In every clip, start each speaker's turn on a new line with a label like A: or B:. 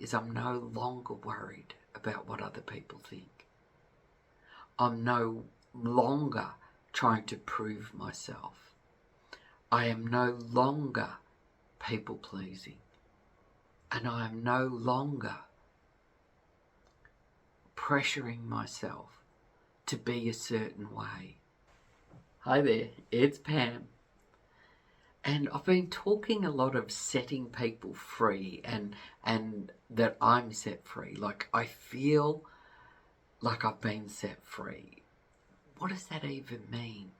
A: is I'm no longer worried about what other people think. I'm no longer trying to prove myself. I am no longer people pleasing. And I am no longer pressuring myself to be a certain way. Hi there, it's Pam. And I've been talking a lot of setting people free and that I'm set free. Like I feel like I've been set free. What does that even mean?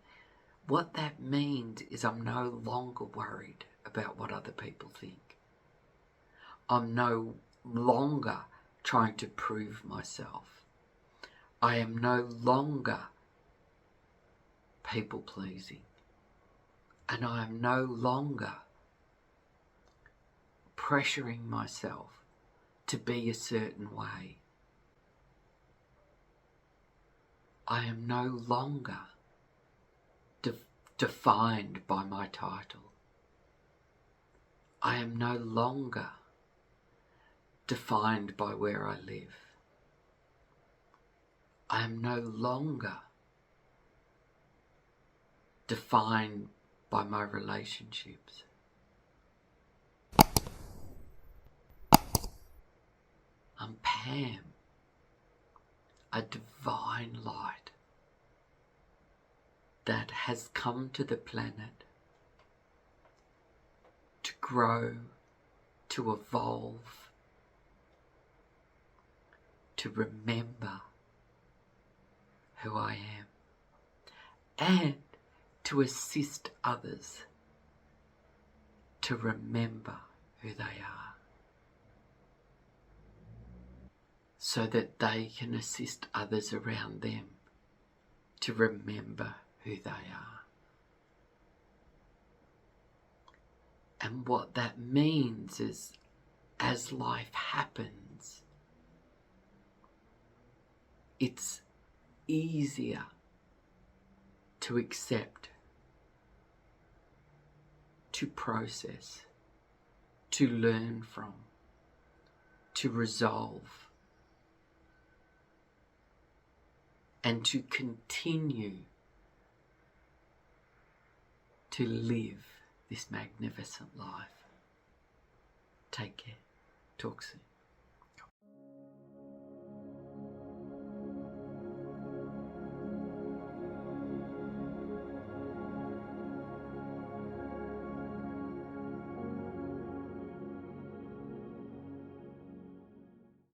A: What that means is I'm no longer worried about what other people think. I'm no longer trying to prove myself. I am no longer people pleasing. And I am no longer pressuring myself to be a certain way. I am no longer defined by my title. I am no longer defined by where I live. I am no longer defined by my relationships. I'm Pam, a divine light that has come to the planet to grow, to evolve, to remember who I am, and to assist others to remember who they are, so that they can assist others around them to remember who they are. And what that means is, as life happens, it's easier to accept, to process, to learn from, to resolve, and to continue to live this magnificent life. Take care. Talk soon.